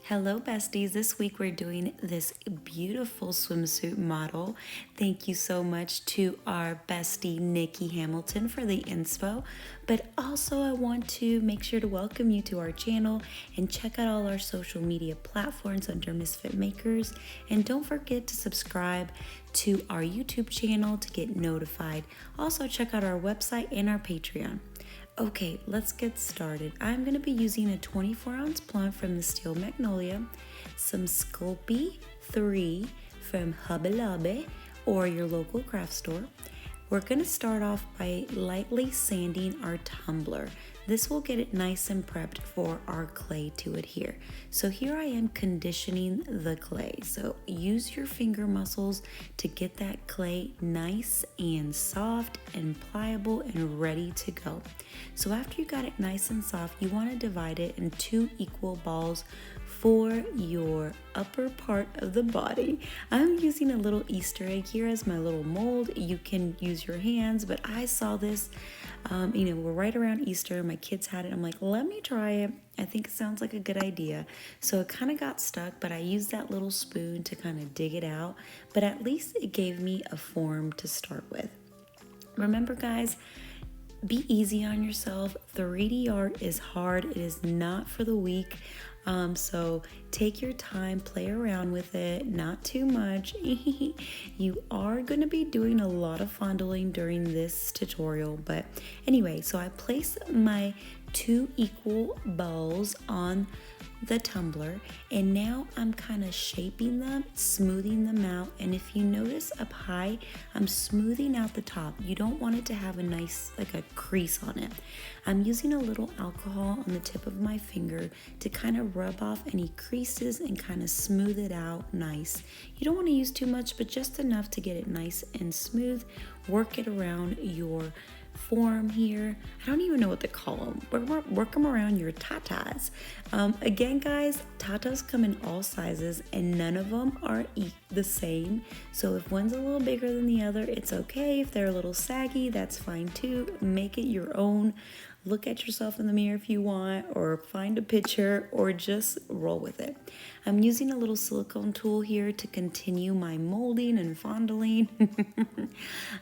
Hello besties, this week we're doing this beautiful swimsuit model. Thank you so much to our bestie Nikki Hamilton for the inspo, but also I want to make sure to welcome you to our channel and check out all our social media platforms under Misfit Makers, and don't forget to subscribe to our YouTube channel to get notified. Also check out our website and our Patreon. Okay, let's get started. I'm going to be using a 24-ounce plum from the Steel Magnolia, some Sculpey 3 from Hubby Lobby or your local craft store. We're going to start off by lightly sanding our tumbler. This will get it nice and prepped for our clay to adhere. So here I am conditioning the clay. So use your finger muscles to get that clay nice and soft and pliable and ready to go. So after you got it nice and soft, you want to divide it in 2 equal balls for your upper part of the body. I'm using a little Easter egg here as my little mold. You can use your hands, but I saw this, we're right around Easter. My kids had it. I'm like, let me try it. I think it sounds like a good idea. So it kind of got stuck, but I used that little spoon to kind of dig it out. But at least it gave me a form to start with. Remember, guys, be easy on yourself. 3D art is hard. It is not for the weak. So take your time, play around with it, not too much. You are going to be doing a lot of fondling during this tutorial, but anyway, so I place my 2 equal balls on the tumbler, and now I'm kind of shaping them, smoothing them out. And if you notice up high, I'm smoothing out the top. You don't want it to have a nice, like a crease on it. I'm using a little alcohol on the tip of my finger to kind of rub off any creases and kind of smooth it out nice. You don't want to use too much, but just enough to get it nice and smooth. Work it around your form here. I don't even know what to call them. Work them around your tatas. Again, guys, tatas come in all sizes and none of them are the same. So if one's a little bigger than the other, it's okay. If they're a little saggy, that's fine too. Make it your own. Look at yourself in the mirror if you want, or find a picture, or just roll with it. I'm using a little silicone tool here to continue my molding and fondling.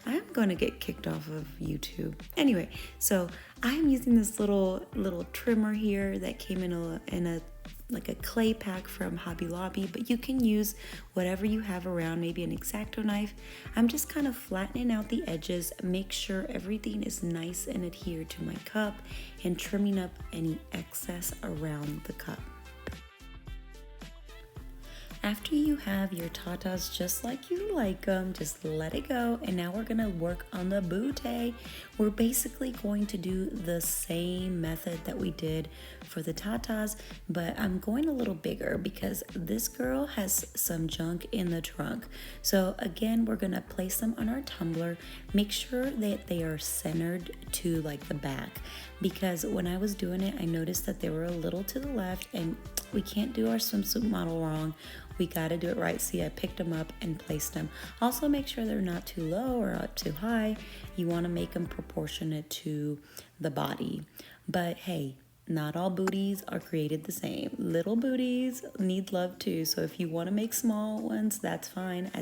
I'm going to get kicked off of YouTube. Anyway, so I'm using this little trimmer here that came in a like a clay pack from Hobby Lobby, but you can use whatever you have around, maybe an exacto knife. I'm just kind of flattening out the edges, make sure everything is nice and adhered to my cup, and trimming up any excess around the cup. After you have your tatas just like you like them, just let it go. And now we're going to work on the bootay. We're basically going to do the same method that we did for the tatas, but I'm going a little bigger because this girl has some junk in the trunk. So again, we're going to place them on our tumbler. Make sure that they are centered to like the back, because when I was doing it, I noticed that they were a little to the left, and we can't do our swimsuit model wrong. We got to do it right. See, I picked them up and placed them. Also, make sure they're not too low or up too high. You want to make them proportionate to the body. But hey, not all booties are created the same. Little booties need love too. So if you want to make small ones, that's fine.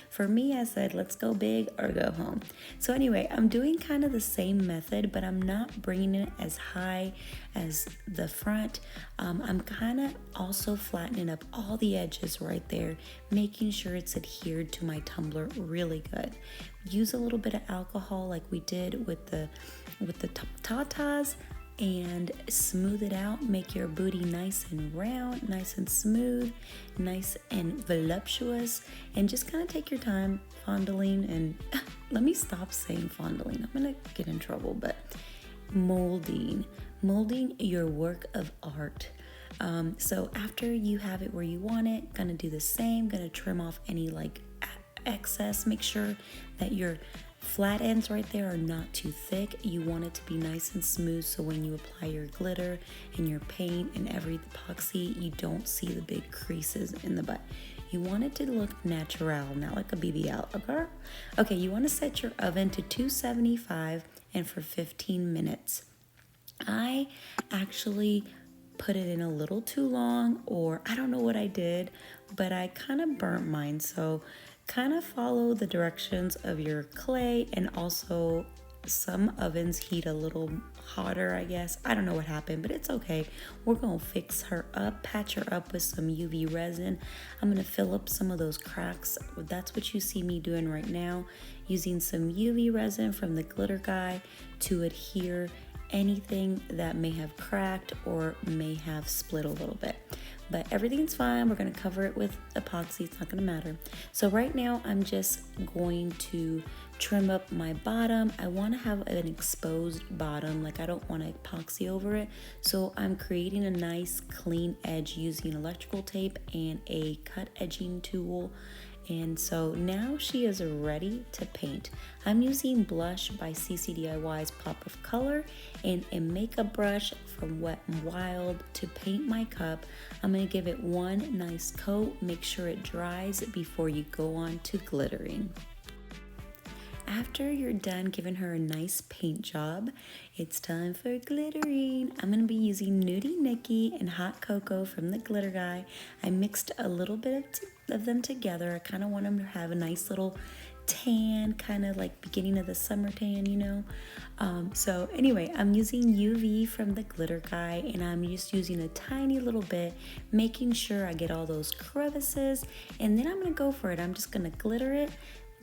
For me, I said, let's go big or go home. So anyway, I'm doing kind of the same method, but I'm not bringing it as high as the front. I'm kind of also flattening up all the edges right there, making sure it's adhered to my tumbler really good. Use a little bit of alcohol like we did with the tatas, and smooth it out. Make your booty nice and round, nice and smooth, nice and voluptuous, and just kind of take your time fondling. And let me stop saying fondling, I'm gonna get in trouble, but molding your work of art. So after you have it where you want it, gonna do the same, gonna trim off any like excess. Make sure that your flat ends right there are not too thick. You want it to be nice and smooth, so when you apply your glitter and your paint and every epoxy, you don't see the big creases in the butt. You want it to look natural, not like a BBL, okay? Okay, you want to set your oven to 275 and for 15 minutes. I actually put it in a little too long, or I don't know what I did, but I kind of burnt mine. So kind of follow the directions of your clay, and also some ovens heat a little hotter, I guess. I don't know what happened, but it's okay. We're gonna fix her up, patch her up with some UV resin. I'm gonna fill up some of those cracks. That's what you see me doing right now, using some UV resin from the glitter guy to adhere anything that may have cracked or may have split a little bit. But everything's fine. We're gonna cover it with epoxy. It's not gonna matter. So right now I'm just going to trim up my bottom. I wanna have an exposed bottom, like I don't want to epoxy over it. So I'm creating a nice clean edge using electrical tape and a cut edging tool. And so now she is ready to paint. I'm using blush by CCDIY's Pop of Color and a makeup brush from Wet n Wild to paint my cup. I'm gonna give it one nice coat, make sure it dries before you go on to glittering. After you're done giving her a nice paint job, it's time for glittering. I'm going to be using Nudie Nikki and Hot Cocoa from the Glitter Guy. I mixed a little bit of them together. I kind of want them to have a nice little tan, kind of like beginning of the summer tan, you know. So anyway, I'm using UV from the Glitter Guy, and I'm just using a tiny little bit, making sure I get all those crevices, and then I'm going to go for it. I'm just going to glitter it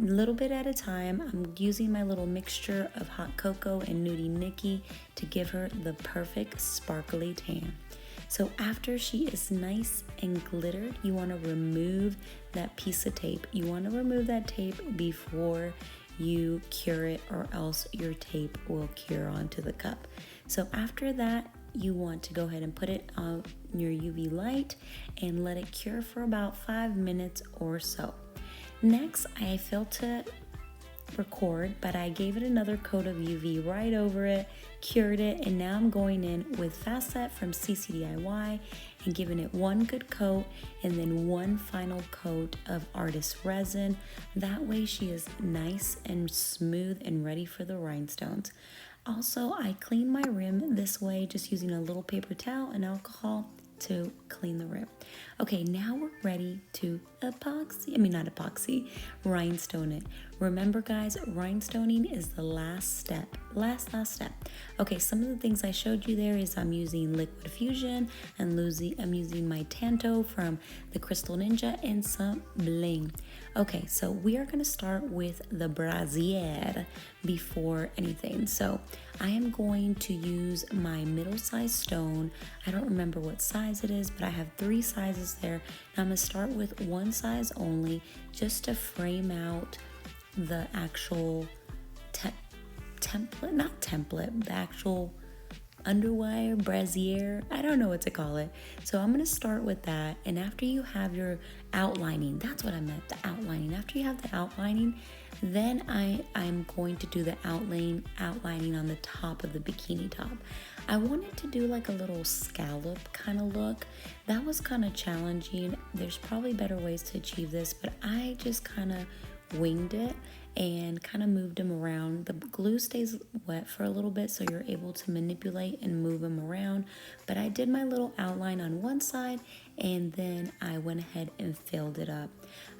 a little bit at a time. I'm using my little mixture of Hot Cocoa and Nudie Nikki to give her the perfect sparkly tan. So after she is nice and glittered, you want to remove that piece of tape. You want to remove that tape before you cure it, or else your tape will cure onto the cup. So after that, you want to go ahead and put it on your UV light and let it cure for about 5 minutes or so. Next, I failed to record, but I gave it another coat of UV right over it, cured it, and now I'm going in with FastSet from CCDIY and giving it one good coat and then one final coat of artist resin. That way she is nice and smooth and ready for the rhinestones. Also, I clean my rim this way, just using a little paper towel and alcohol to clean the rim. Okay, now we're ready to rhinestone it. Remember guys, rhinestoning is the last step. Last step. Okay, some of the things I showed you there is I'm using Liquid Fusion and I'm using my Tanto from the Crystal Ninja and some bling. Okay, so we are gonna start with the brassiere before anything. So I am going to use my middle-sized stone. I don't remember what size it is, but I have 3 sizes there. Now I'm gonna start with one size only, just to frame out the actual the actual underwire, brassiere, I don't know what to call it. So I'm going to start with that, and after you have your outlining, that's what I meant, the outlining. After you have the outlining, then I'm going to do the outlining on the top of the bikini top. I wanted to do like a little scallop kind of look. That was kind of challenging. There's probably better ways to achieve this, but I just kind of winged it and kind of moved them around. The glue stays wet for a little bit, so you're able to manipulate and move them around. But I did my little outline on one side, and then I went ahead and filled it up.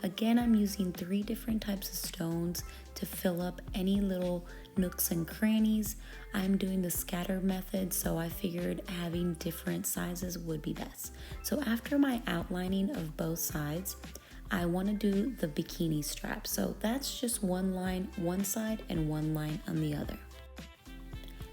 Again, I'm using 3 different types of stones to fill up any little nooks and crannies. I'm doing the scatter method, so I figured having different sizes would be best. So after my outlining of both sides, I want to do the bikini strap. So that's just one line one side and one line on the other.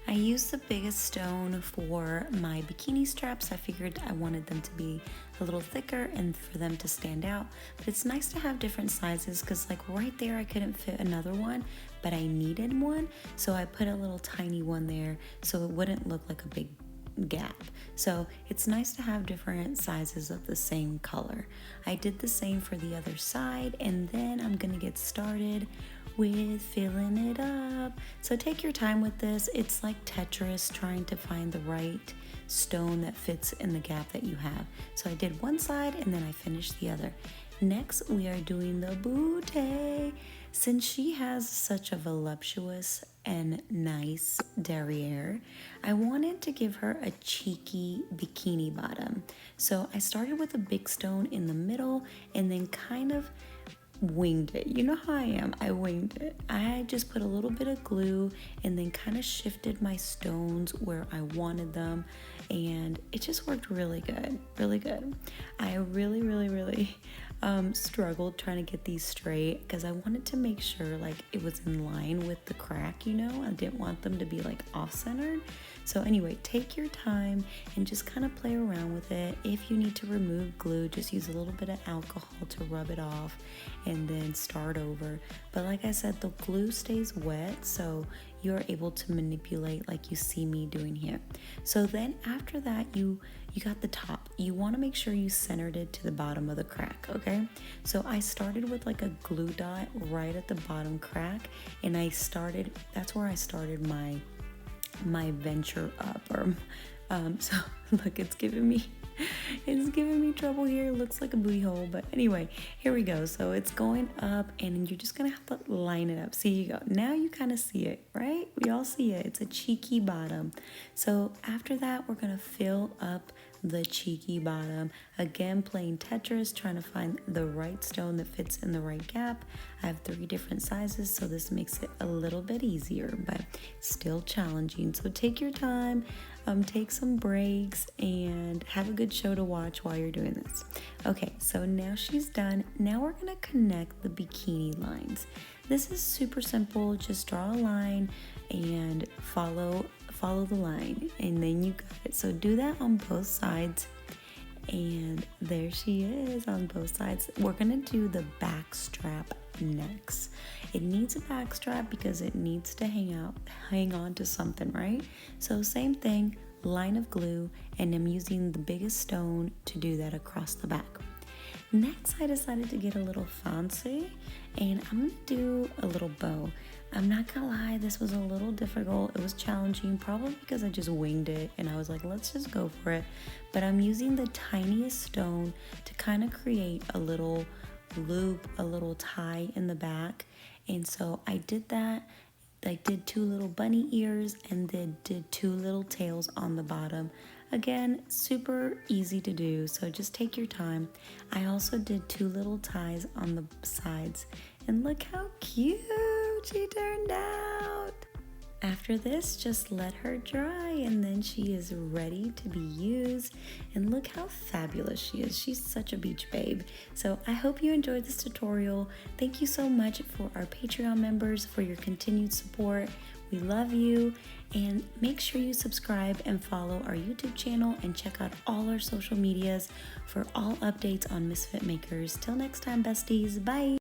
I used the biggest stone for my bikini straps. I figured I wanted them to be a little thicker and for them to stand out. But it's nice to have different sizes, because like right there I couldn't fit another one, but I needed one. So I put a little tiny one there so it wouldn't look like a big gap. So it's nice to have different sizes of the same color. I did the same for the other side, and then I'm gonna get started with filling it up. So take your time with this. It's like Tetris, trying to find the right stone that fits in the gap that you have. So I did one side and then I finished the other. Next, we are doing the booty. Since she has such a voluptuous and nice derriere, I wanted to give her a cheeky bikini bottom. So I started with a big stone in the middle and then kind of winged it. You know how I am. I winged it. I just put a little bit of glue and then kind of shifted my stones where I wanted them, and it just worked really good. Really good. I really struggled trying to get these straight because I wanted to make sure like it was in line with the crack, you know. I didn't want them to be like off-centered. So anyway, take your time and just kind of play around with it. If you need to remove glue, just use a little bit of alcohol to rub it off and then start over. But like I said, the glue stays wet, so you're able to manipulate like you see me doing here. So then after that, you got the top. You want to make sure you centered it to the bottom of the crack, okay? So I started with like a glue dot right at the bottom crack, and that's where I started my venture up, or so look, it's giving me trouble here. It looks like a booty hole, but anyway, here we go. So it's going up, and you're just gonna have to line it up. See, you go. Now you kind of see it, right? We all see it. It's a cheeky bottom. So after that, we're gonna fill up the cheeky bottom. Again, playing Tetris, trying to find the right stone that fits in the right gap. I have 3 different sizes, so this makes it a little bit easier, but still challenging. So take your time, take some breaks, and have a good show to watch while you're doing this. Okay, so now she's done. Now we're gonna connect the bikini lines. This is super simple. Just draw a line and follow the line, and then you got it. So do that on both sides, and there she is on both sides. We're gonna do the back strap next. It needs a back strap because it needs to hang on to something, right? So same thing, line of glue, and I'm using the biggest stone to do that across the back. Next, I decided to get a little fancy, and I'm gonna do a little bow. I'm not gonna lie, this was a little difficult. It was challenging, probably because I just winged it and I was like, let's just go for it. But I'm using the tiniest stone to kind of create a little loop, a little tie in the back. And so I did that. I did 2 little bunny ears and then did 2 little tails on the bottom. Again, super easy to do, so just take your time. I also did 2 little ties on the sides, and look how cute she turned out. After this, just let her dry, and then she is ready to be used. And look how fabulous she is. She's such a beach babe. So I hope you enjoyed this tutorial. Thank you so much for our Patreon members for your continued support. We love you, and make sure you subscribe and follow our YouTube channel and check out all our social medias for all updates on Misfit Makers. Till next time, besties. Bye.